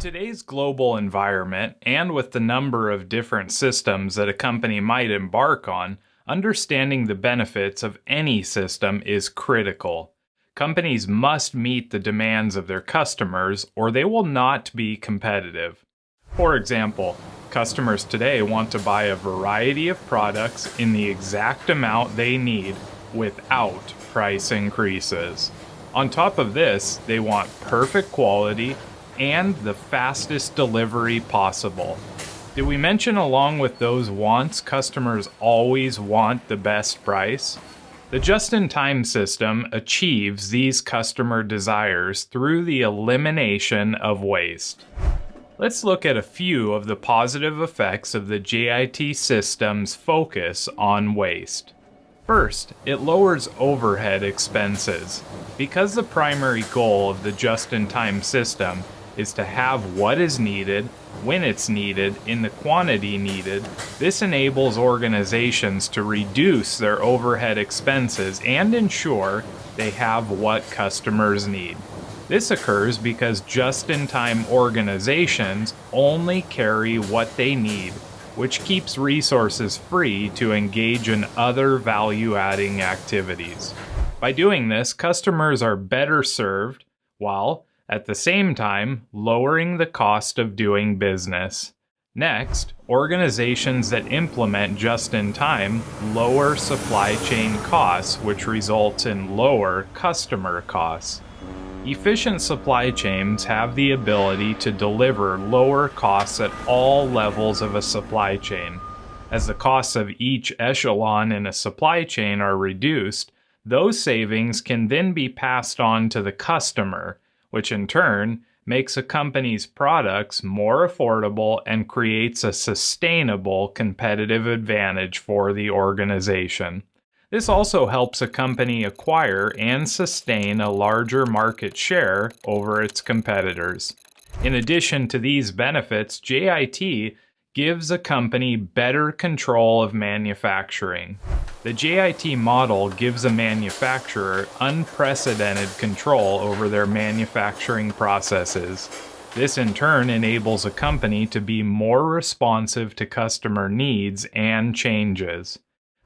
today's global environment, and with the number of different systems that a company might embark on, understanding the benefits of any system is critical. Companies must meet the demands of their customers, or they will not be competitive. For example, customers today want to buy a variety of products in the exact amount they need without price increases. On top of this, they want perfect quality and the fastest delivery possible. Did we mention along with those wants, customers always want the best price? The just-in-time system achieves these customer desires through the elimination of waste. Let's look at a few of the positive effects of the JIT system's focus on waste. First, it lowers overhead expenses. Because the primary goal of the just-in-time system is to have what is needed, when it's needed, in the quantity needed, this enables organizations to reduce their overhead expenses and ensure they have what customers need. This occurs because just-in-time organizations only carry what they need, which keeps resources free to engage in other value-adding activities. By doing this, customers are better served, while at the same time lowering the cost of doing business. Next, organizations that implement just-in-time lower supply chain costs, which results in lower customer costs. Efficient supply chains have the ability to deliver lower costs at all levels of a supply chain. As the costs of each echelon in a supply chain are reduced, those savings can then be passed on to the customer, which in turn makes a company's products more affordable and creates a sustainable competitive advantage for the organization. This also helps a company acquire and sustain a larger market share over its competitors. In addition to these benefits, JIT gives a company better control of manufacturing. The JIT model gives a manufacturer unprecedented control over their manufacturing processes. This in turn enables a company to be more responsive to customer needs and changes.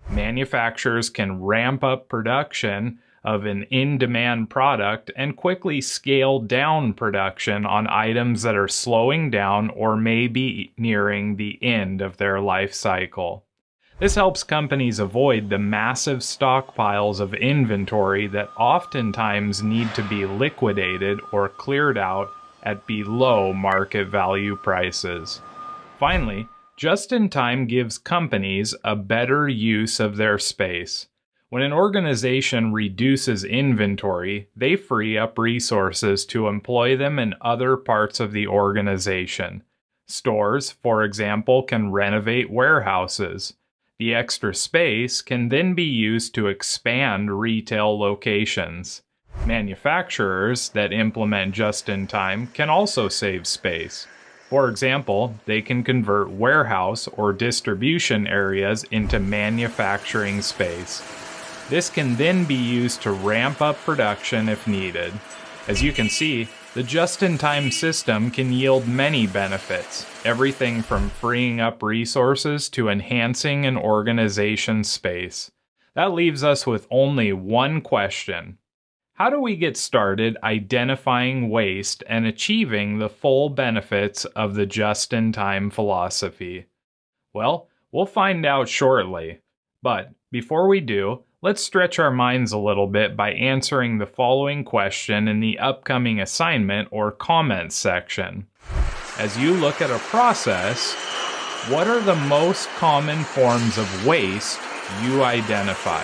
Manufacturers can ramp up production of an in-demand product and quickly scale down production on items that are slowing down or may be nearing the end of their life cycle. This helps companies avoid the massive stockpiles of inventory that oftentimes need to be liquidated or cleared out at below market value prices. Finally, just-in-time gives companies a better use of their space. When an organization reduces inventory, they free up resources to employ them in other parts of the organization. Stores, for example, can renovate warehouses. The extra space can then be used to expand retail locations. Manufacturers that implement just-in-time can also save space. For example, they can convert warehouse or distribution areas into manufacturing space. This can then be used to ramp up production if needed. As you can see, the just-in-time system can yield many benefits, everything from freeing up resources to enhancing an organization's space. That leaves us with only one question. How do we get started identifying waste and achieving the full benefits of the just-in-time philosophy? Well, we'll find out shortly. But before we do, let's stretch our minds a little bit by answering the following question in the upcoming assignment or comments section. As you look at a process, what are the most common forms of waste you identify?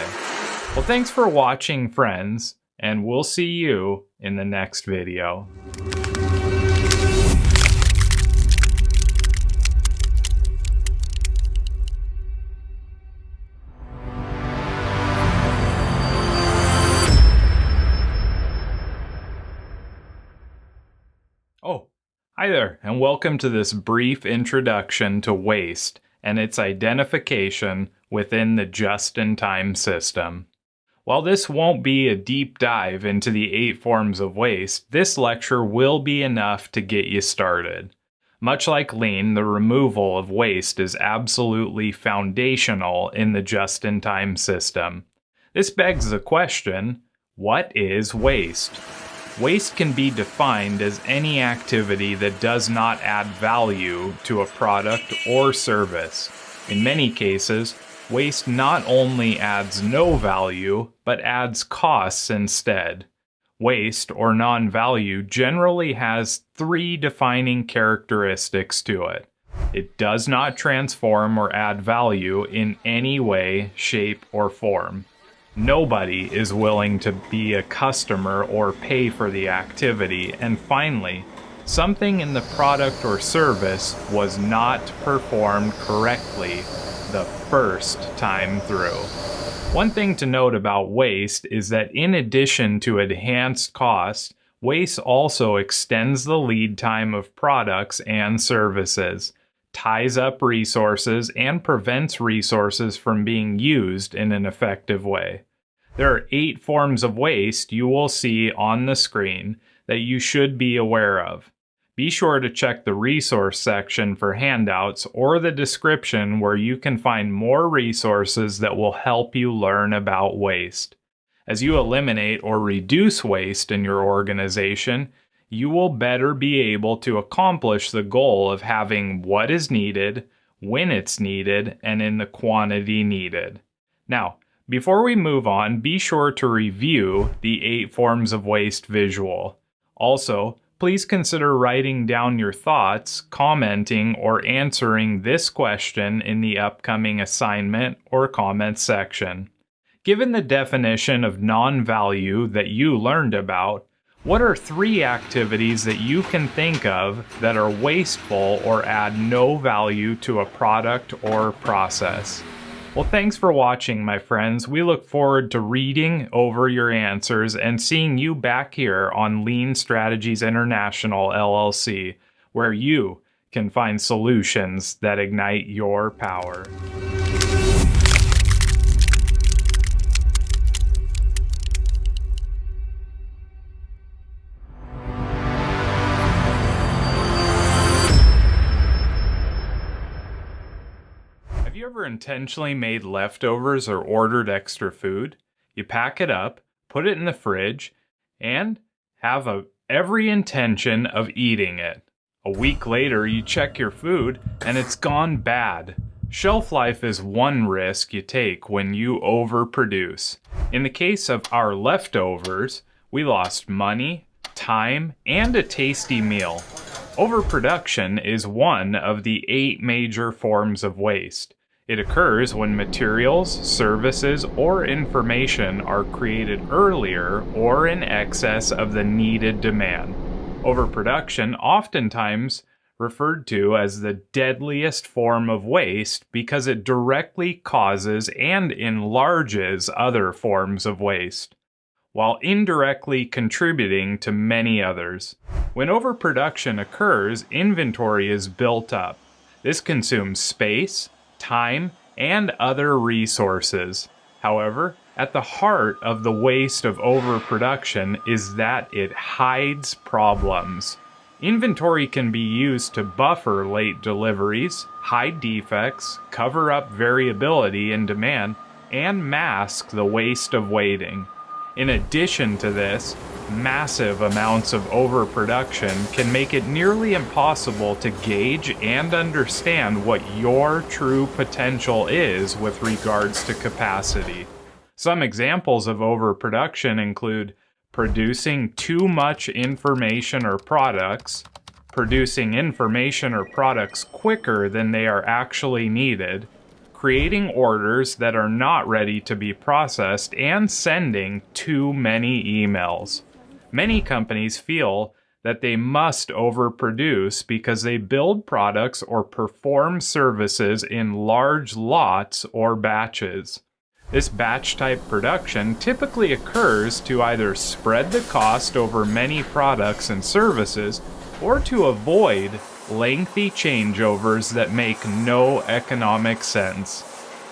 Well, thanks for watching, friends, and we'll see you in the next video. Oh, hi there, and welcome to this brief introduction to waste and its identification within the just-in-time system. While this won't be a deep dive into the 8 forms of waste, this lecture will be enough to get you started. Much like Lean, the removal of waste is absolutely foundational in the just-in-time system. This begs the question, what is waste? Waste can be defined as any activity that does not add value to a product or service. In many cases, waste not only adds no value, but adds costs instead. Waste, or non-value, generally has 3 defining characteristics to it. It does not transform or add value in any way, shape, or form. Nobody is willing to be a customer or pay for the activity. And finally, something in the product or service was not performed correctly the first time through. One thing to note about waste is that in addition to enhanced cost, waste also extends the lead time of products and services, ties up resources, and prevents resources from being used in an effective way. There are 8 forms of waste you will see on the screen that you should be aware of. Be sure to check the resource section for handouts or the description where you can find more resources that will help you learn about waste. As you eliminate or reduce waste in your organization, you will better be able to accomplish the goal of having what is needed, when it's needed, and in the quantity needed. Now, before we move on, be sure to review the 8 forms of waste visual. Also, please consider writing down your thoughts, commenting, or answering this question in the upcoming assignment or comments section. Given the definition of non-value that you learned about, what are 3 activities that you can think of that are wasteful or add no value to a product or process? Well, thanks for watching, my friends. We look forward to reading over your answers and seeing you back here on Lean Strategies International LLC, where you can find solutions that ignite your power. Have you ever intentionally made leftovers or ordered extra food? You pack it up, put it in the fridge, and have every intention of eating it. A week later, you check your food, and it's gone bad. Shelf life is one risk you take when you overproduce. In the case of our leftovers, we lost money, time, and a tasty meal. Overproduction is one of the 8 major forms of waste. It occurs when materials, services, or information are created earlier or in excess of the needed demand. Overproduction, oftentimes referred to as the deadliest form of waste because it directly causes and enlarges other forms of waste, while indirectly contributing to many others. When overproduction occurs, inventory is built up. This consumes space, time, and other resources. However, at the heart of the waste of overproduction is that it hides problems. Inventory can be used to buffer late deliveries, hide defects, cover up variability in demand, and mask the waste of waiting. In addition to this, massive amounts of overproduction can make it nearly impossible to gauge and understand what your true potential is with regards to capacity. Some examples of overproduction include producing too much information or products, producing information or products quicker than they are actually needed, creating orders that are not ready to be processed, and sending too many emails. Many companies feel that they must overproduce because they build products or perform services in large lots or batches. This batch-type production typically occurs to either spread the cost over many products and services or to avoid lengthy changeovers that make no economic sense.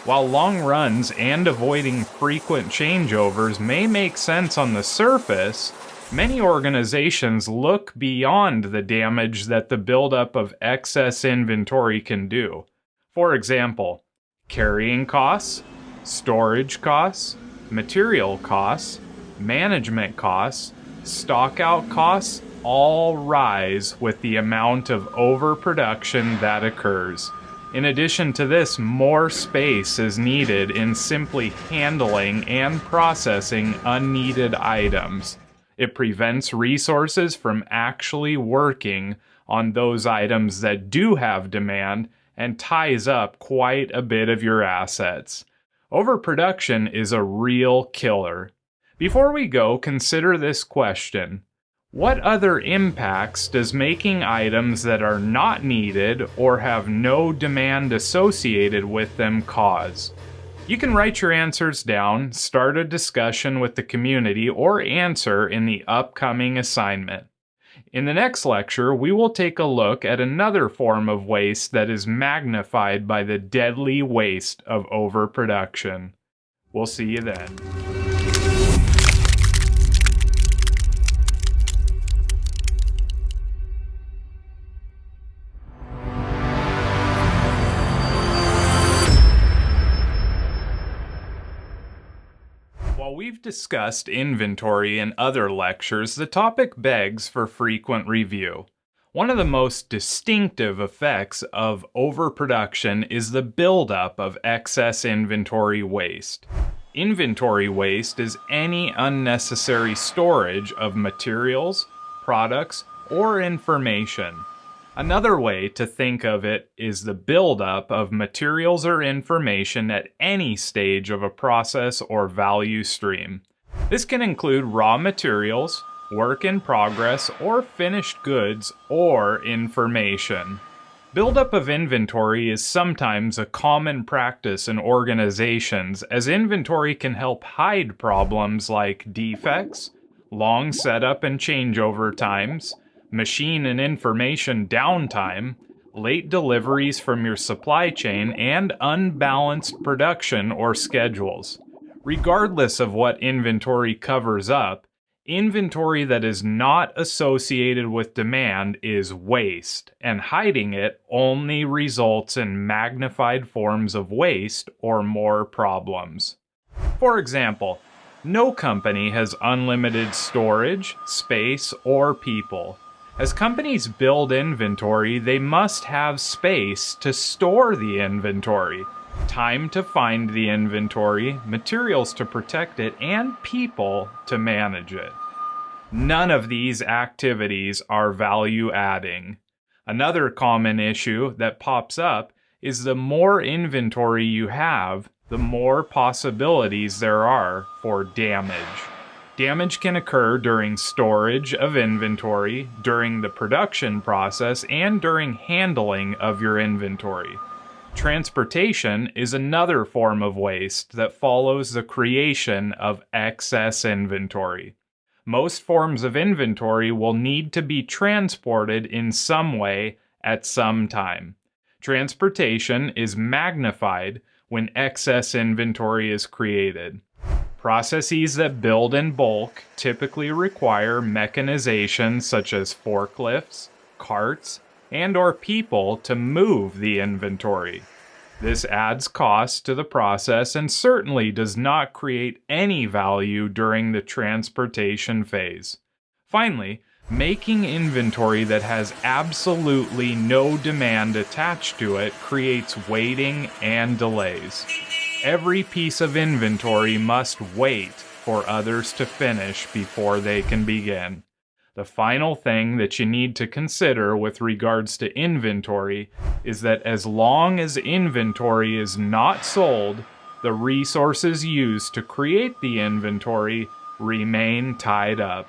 While long runs and avoiding frequent changeovers may make sense on the surface, many organizations look beyond the damage that the buildup of excess inventory can do. For example, carrying costs, storage costs, material costs, management costs, stockout costs all rise with the amount of overproduction that occurs. In addition to this, more space is needed in simply handling and processing unneeded items. It prevents resources from actually working on those items that do have demand and ties up quite a bit of your assets. Overproduction is a real killer. Before we go, consider this question. What other impacts does making items that are not needed or have no demand associated with them cause? You can write your answers down, start a discussion with the community, or answer in the upcoming assignment. In the next lecture, we will take a look at another form of waste that is magnified by the deadly waste of overproduction. We'll see you then. While we've discussed inventory in other lectures, the topic begs for frequent review. One of the most distinctive effects of overproduction is the buildup of excess inventory waste. Inventory waste is any unnecessary storage of materials, products, or information. Another way to think of it is the buildup of materials or information at any stage of a process or value stream. This can include raw materials, work in progress, or finished goods or information. Buildup of inventory is sometimes a common practice in organizations, as inventory can help hide problems like defects, long setup and changeover times, machine and information downtime, late deliveries from your supply chain, and unbalanced production or schedules. Regardless of what inventory covers up, inventory that is not associated with demand is waste, and hiding it only results in magnified forms of waste or more problems. For example, no company has unlimited storage, space, or people. As companies build inventory, they must have space to store the inventory, time to find the inventory, materials to protect it, and people to manage it. None of these activities are value-adding. Another common issue that pops up is the more inventory you have, the more possibilities there are for damage. Damage can occur during storage of inventory, during the production process, and during handling of your inventory. Transportation is another form of waste that follows the creation of excess inventory. Most forms of inventory will need to be transported in some way at some time. Transportation is magnified when excess inventory is created. Processes that build in bulk typically require mechanization such as forklifts, carts, and/or people to move the inventory. This adds cost to the process and certainly does not create any value during the transportation phase. Finally, making inventory that has absolutely no demand attached to it creates waiting and delays. Every piece of inventory must wait for others to finish before they can begin. The final thing that you need to consider with regards to inventory is that as long as inventory is not sold, the resources used to create the inventory remain tied up.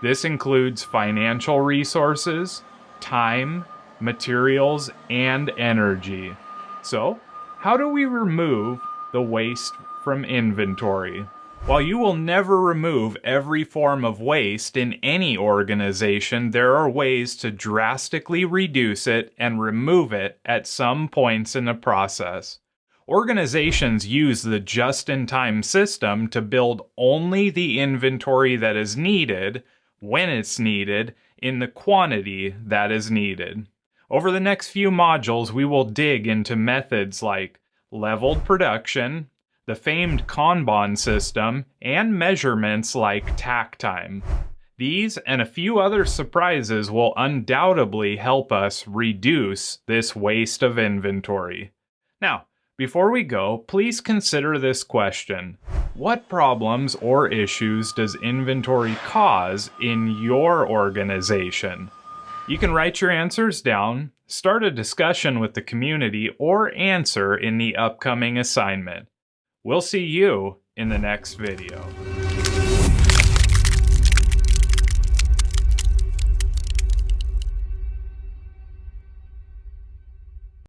This includes financial resources, time, materials, and energy. So, how do we remove the waste from inventory? While you will never remove every form of waste in any organization, there are ways to drastically reduce it and remove it at some points in the process. Organizations use the just-in-time system to build only the inventory that is needed, when it's needed, in the quantity that is needed. Over the next few modules, we will dig into methods like leveled production, the famed Kanban system, and measurements like tack time. These and a few other surprises will undoubtedly help us reduce this waste of inventory. Now, before we go, please consider this question. What problems or issues does inventory cause in your organization? You can write your answers down, start a discussion with the community, or answer in the upcoming assignment. We'll see you in the next video.